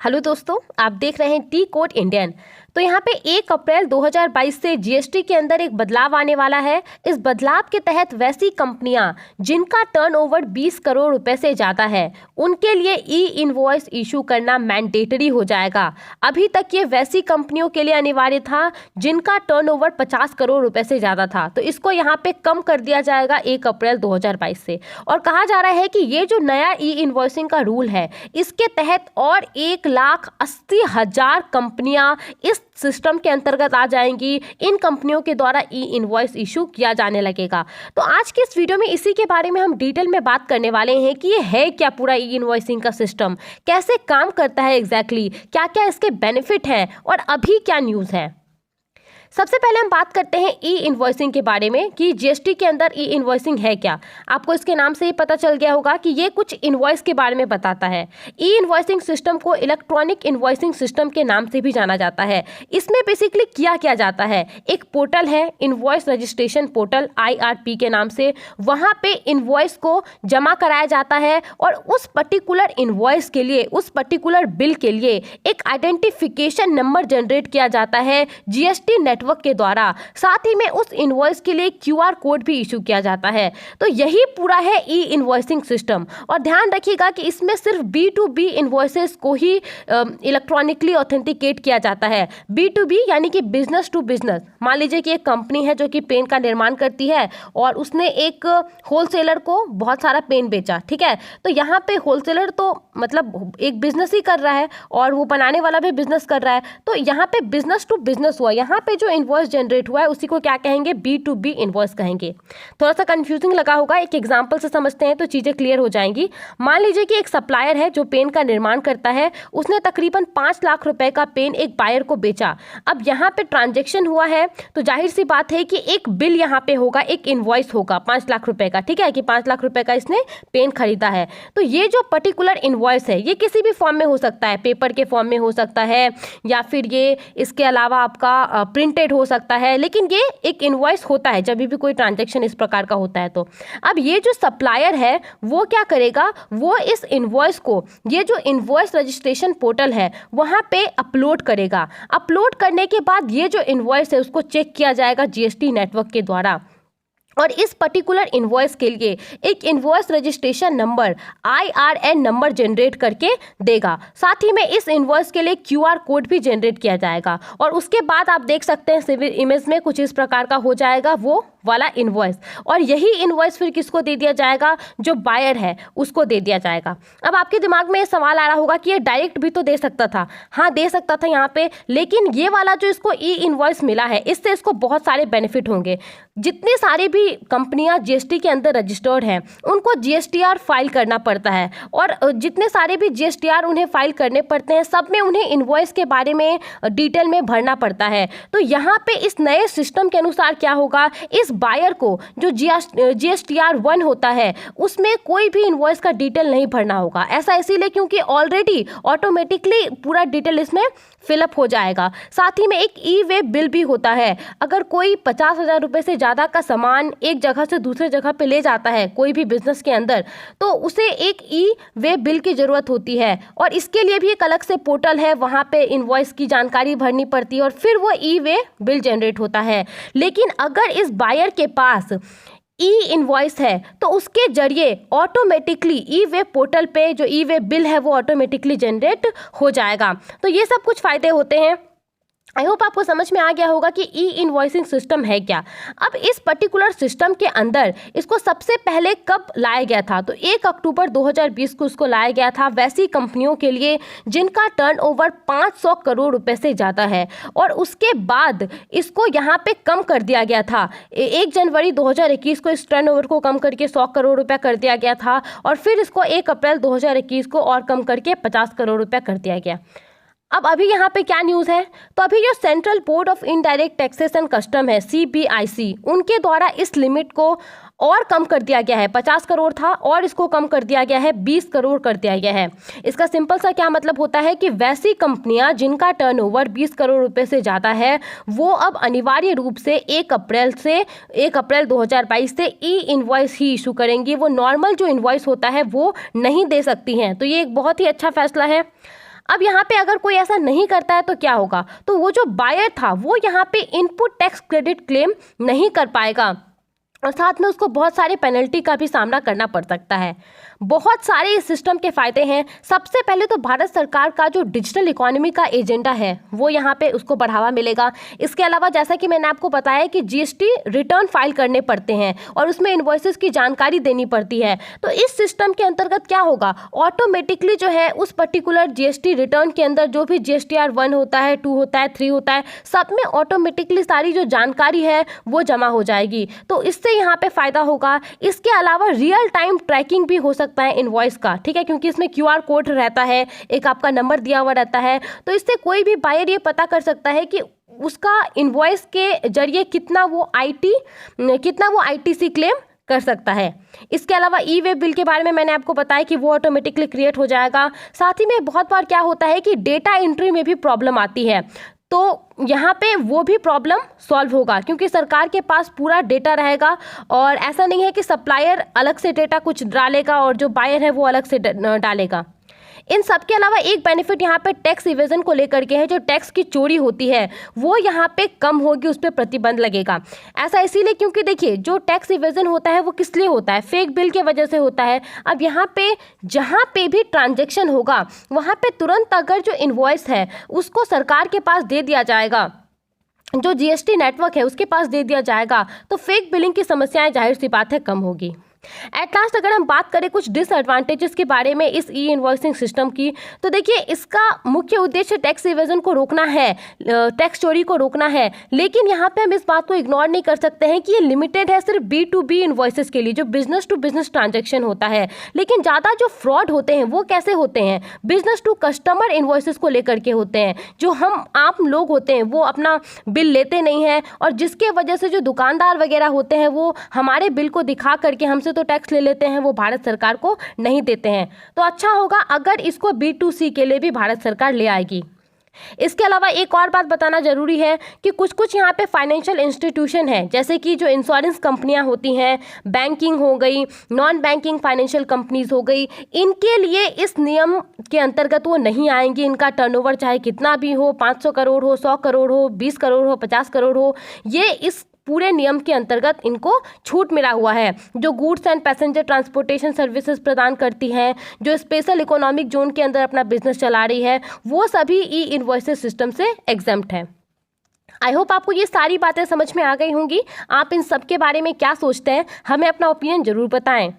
Hello दोस्तों, आप देख रहे हैं टी कोड इंडियन। तो यहाँ पे 1 अप्रैल 2022 से जीएसटी के अंदर एक बदलाव आने वाला है। इस बदलाव के तहत वैसी कंपनियां जिनका टर्नओवर 20 करोड़ रुपए से ज़्यादा है उनके लिए ई इनवॉइस इशू करना मैंडेटरी हो जाएगा। अभी तक ये वैसी कंपनियों के लिए अनिवार्य था जिनका टर्नओवर 50 करोड़ रुपए से ज़्यादा था, तो इसको यहाँ पे कम कर दिया जाएगा 1 अप्रैल 2022 से। और कहा जा रहा है कि ये जो नया ई इनवॉइसिंग का रूल है इसके तहत और 1,80,000 कंपनियां इस सिस्टम के अंतर्गत आ जाएंगी। इन कंपनियों के द्वारा ई इनवॉइस इशू किया जाने लगेगा। तो आज की इस वीडियो में इसी के बारे में हम डिटेल में बात करने वाले हैं कि ये है क्या पूरा ई इनवॉइसिंग का सिस्टम, कैसे काम करता है एग्जैक्टली, क्या क्या इसके बेनिफिट हैं और अभी क्या न्यूज़ है। सबसे पहले हम बात करते हैं ई इनवॉइसिंग के बारे में कि जीएसटी के अंदर ई इनवॉइसिंग है क्या। आपको इसके नाम से ही पता चल गया होगा कि ये कुछ इनवॉइस के बारे में बताता है। ई इनवॉइसिंग सिस्टम को इलेक्ट्रॉनिक इनवॉइसिंग सिस्टम के नाम से भी जाना जाता है। इसमें बेसिकली किया जाता है, एक पोर्टल है इनवॉइस रजिस्ट्रेशन पोर्टल IRP के नाम से, वहाँ पे इनवॉइस को जमा कराया जाता है और उस पर्टिकुलर इनवॉइस के लिए, उस पर्टिकुलर बिल के लिए एक आइडेंटिफिकेशन नंबर जनरेट किया जाता है जीएसटी नेटवर्क के द्वारा। साथ ही में उस इनवॉइस के लिए QR कोड भी इशू किया जाता है। तो यही पूरा है ई इनवॉइसिंग सिस्टम। और ध्यान रखिएगा कि इसमें सिर्फ B2B इनवॉइसेस को ही इलेक्ट्रॉनिकली ऑथेंटिकेट किया जाता है। B2B यानी कि बिजनेस टू बिजनेस। मान लीजिए कि एक कंपनी है जो कि पेन का निर्माण करती है और उसने एक होलसेलर को बहुत सारा पेन बेचा, ठीक है। तो यहाँ पे होलसेलर तो मतलब एक बिजनेस ही कर रहा है और वो बनाने वाला भी बिजनेस कर रहा है। तो यहाँ पे बिजनेस टू बिजनेस हुआ। यहाँ पे जो इनवॉइस जनरेट हुआ है उसी को क्या कहेंगे, B2B इनवॉइस कहेंगे। थोड़ा सा कंफ्यूजिंग लगा होगा, एक एग्जांपल से समझते हैं तो चीजें क्लियर हो जाएंगी। मान लीजिए कि एक सप्लायर है जो पेन का निर्माण करता है, उसने तकरीबन 5 लाख रुपए का पेन एक बायर को बेचा। अब यहाँ पे ट्रांजेक्शन हुआ है तो जाहिर सी बात है कि एक बिल यहाँ पे होगा, एक इनवॉइस होगा 5 लाख रुपए का, ठीक है, कि 5 लाख रुपए का इसने पेन खरीदा है। तो ये जो पर्टिकुलर इनवॉइस है ये किसी भी फॉर्म में हो सकता है, पेपर के फॉर्म में हो सकता है या फिर ये इसके अलावा आपका प्रिंटेड हो सकता है, लेकिन ये एक इनवॉइस होता है जब भी कोई ट्रांजैक्शन इस प्रकार का होता है। तो अब ये जो सप्लायर है वो क्या करेगा, वो इस इनवॉइस को, ये जो इनवॉइस रजिस्ट्रेशन पोर्टल है वहां पे अपलोड करेगा। अपलोड करने के बाद ये जो इनवॉइस है उसको चेक किया जाएगा जीएसटी नेटवर्क के द्वारा और इस पर्टिकुलर इनवॉइस के लिए एक invoice registration number IRN number generate करके देगा। साथ ही में इस इनवॉइस के लिए QR कोड भी जनरेट किया जाएगा और उसके बाद आप देख सकते हैं सिविल इमेज में कुछ इस प्रकार का हो जाएगा वो वाला इनवॉइस। और यही इनवॉइस फिर किसको दे दिया जाएगा, जो बायर है उसको दे दिया जाएगा। अब आपके दिमाग में ये सवाल आ रहा होगा कि ये डायरेक्ट भी तो दे सकता था। हाँ, दे सकता था यहाँ पे, लेकिन ये वाला जो इसको ई इनवॉइस मिला है इससे इसको बहुत सारे बेनिफिट होंगे। जितनी सारी भी कंपनियां जीएसटी के अंदर रजिस्टर्ड हैं उनको GSTR फाइल करना पड़ता है और जितने सारे भी GSTR उन्हें फाइल करने पड़ते हैं सब में उन्हें इनवॉइस के बारे में डिटेल में भरना पड़ता है। तो यहाँ पे इस नए सिस्टम के अनुसार क्या होगा, इस बायर को जो GSTR 1 होता है उसमें कोई भी इनवॉइस का डिटेल नहीं भरना होगा। ऐसा इसीलिए क्योंकि ऑलरेडी ऑटोमेटिकली पूरा डिटेल इसमें फिलअप हो जाएगा। साथ ही में एक ई वे बिल भी होता है। अगर कोई 50,000 रुपये से ज़्यादा का सामान एक जगह से दूसरे जगह पे ले जाता है कोई भी बिजनेस के अंदर, तो उसे एक ई वे बिल की ज़रूरत होती है और इसके लिए भी एक अलग से पोर्टल है, वहाँ पे इनवॉइस की जानकारी भरनी पड़ती है और फिर वो ई वे बिल जनरेट होता है। लेकिन अगर इस बायर के पास ई इनवॉइस है तो उसके जरिए ऑटोमेटिकली ई वे पोर्टल पे जो ई वे बिल है वो ऑटोमेटिकली जनरेट हो जाएगा। तो ये सब कुछ फ़ायदे होते हैं। आई होप आपको समझ में आ गया होगा कि ई इनवॉइसिंग सिस्टम है क्या। अब इस पर्टिकुलर सिस्टम के अंदर इसको सबसे पहले कब लाया गया था, तो 1 अक्टूबर 2020 को इसको लाया गया था वैसी कंपनियों के लिए जिनका टर्नओवर 500 करोड़ रुपए से ज़्यादा है। और उसके बाद इसको यहाँ पे कम कर दिया गया था। 1 जनवरी 2021 को इस टर्नओवर को कम करके 100 करोड़ रुपये कर दिया गया था और फिर इसको 1 अप्रैल 2021 को और कम करके 50 करोड़ रुपये कर दिया गया। अब अभी यहाँ पे क्या न्यूज़ है, तो अभी जो central board of indirect taxes and custom है CBIC, उनके द्वारा इस लिमिट को और कम कर दिया गया है। 50 करोड़ था और इसको कम कर दिया गया है, 20 करोड़ कर दिया गया है। इसका सिंपल सा क्या मतलब होता है कि वैसी कंपनियां जिनका टर्नओवर 20 करोड़ रुपए से ज़्यादा है वो अब अनिवार्य रूप से 1 अप्रैल 2022 से ई इनवॉइस ही इशू करेंगी। वो नॉर्मल जो इनवॉइस होता है वो नहीं दे सकती हैं। तो ये एक बहुत ही अच्छा फैसला है। अब यहाँ पे अगर कोई ऐसा नहीं करता है तो क्या होगा, तो वो जो बायर था वो यहाँ पे इनपुट टैक्स क्रेडिट क्लेम नहीं कर पाएगा और साथ में उसको बहुत सारे पेनल्टी का भी सामना करना पड़ सकता है। बहुत सारे इस सिस्टम के फ़ायदे हैं। सबसे पहले तो भारत सरकार का जो डिजिटल इकोनॉमी का एजेंडा है वो यहाँ पे उसको बढ़ावा मिलेगा। इसके अलावा जैसा कि मैंने आपको बताया कि जीएसटी रिटर्न फाइल करने पड़ते हैं और उसमें इन्वॉइसेस की जानकारी देनी पड़ती है। तो इस सिस्टम के अंतर्गत क्या होगा, ऑटोमेटिकली जो है उस पर्टिकुलर जीएसटी रिटर्न के अंदर जो भी GSTR 1 होता है, 2 होता है, 3 होता है, सब में ऑटोमेटिकली सारी जो जानकारी है वो जमा हो जाएगी। तो इससे यहाँ पे फ़ायदा होगा। इसके अलावा रियल टाइम ट्रैकिंग भी हो सकता है इनवॉइस का, ठीक है, क्योंकि इसमें QR कोड रहता है, एक आपका नंबर दिया हुआ रहता है। तो इससे कोई भी बायर ये पता कर सकता है कि उसका इनवॉइस के जरिए कितना वो ITC क्लेम कर सकता है। इसके अलावा ई-वे बिल के बारे में मैंने आपको बताया कि वो ऑटोमेटिकली क्रिएट हो जाएगा। साथ ही में बहुत बार क्या होता है कि डेटा एंट्री में भी प्रॉब्लम आती है, तो यहाँ पे वो भी प्रॉब्लम सॉल्व होगा क्योंकि सरकार के पास पूरा डेटा रहेगा और ऐसा नहीं है कि सप्लायर अलग से डेटा कुछ डालेगा और जो बायर है वो अलग से डालेगा। इन सब के अलावा एक बेनिफिट यहाँ पे टैक्स इवेजन को लेकर के है। जो टैक्स की चोरी होती है वो यहाँ पे कम होगी, उस पर प्रतिबंध लगेगा। ऐसा इसीलिए क्योंकि देखिए जो टैक्स इवेजन होता है वो किस लिए होता है, फेक बिल की वजह से होता है। अब यहाँ पे जहाँ पे भी ट्रांजैक्शन होगा वहाँ पे तुरंत अगर जो इनवॉइस है उसको सरकार के पास दे दिया जाएगा, जो GST नेटवर्क है उसके पास दे दिया जाएगा, तो फेक बिलिंग की समस्याएं जाहिर सी बात है कम होगी। एट लास्ट अगर हम बात करें कुछ डिसएडवांटेजेस के बारे में इस ई-इन्वॉइसिंग सिस्टम की, तो देखिए इसका मुख्य उद्देश्य टैक्स इवेजन को रोकना है, टैक्स चोरी को रोकना है। लेकिन यहाँ पे हम इस बात को इग्नोर नहीं कर सकते हैं कि ये लिमिटेड है सिर्फ B2B इन्वॉइसेस के लिए, जो बिजनेस टू बिजनेस ट्रांजेक्शन होता है। लेकिन ज़्यादा जो फ्रॉड होते हैं वो कैसे होते हैं, बिजनेस टू कस्टमर इन्वॉइसेस को लेकर के होते हैं। जो हम आम लोग होते हैं वो अपना बिल लेते नहीं हैं और जिसके वजह से जो दुकानदार वगैरह होते हैं वो हमारे बिल को दिखा करके हमसे तो टैक्स ले लेते हैं, वो भारत सरकार को नहीं देते हैं। तो अच्छा होगा अगर इसको B2C के लिए भी भारत सरकार ले आएगी। इसके अलावा एक और बात बताना जरूरी है कि कुछ कुछ यहाँ पे फाइनेंशियल इंस्टीट्यूशन है, जैसे कि जो इंश्योरेंस कंपनियां होती हैं, बैंकिंग हो गई, नॉन बैंकिंग फाइनेंशियल कंपनीज हो गई, इनके लिए इस नियम के अंतर्गत वो नहीं आएंगी। इनका टर्नओवर चाहे कितना भी हो, 500 करोड़ हो, 100 करोड़ हो, 20 करोड़ हो, 50 करोड़ हो, ये इस पूरे नियम के अंतर्गत इनको छूट मिला हुआ है। जो goods and passenger transportation services प्रदान करती हैं, जो स्पेशल इकोनॉमिक जोन के अंदर अपना बिजनेस चला रही है, वो सभी ई-इन्वॉइसेस सिस्टम से एग्जेम्प्ट है। आई होप आपको ये सारी बातें समझ में आ गई होंगी। आप इन सब के बारे में क्या सोचते हैं, हमें अपना ओपिनियन जरूर बताएं।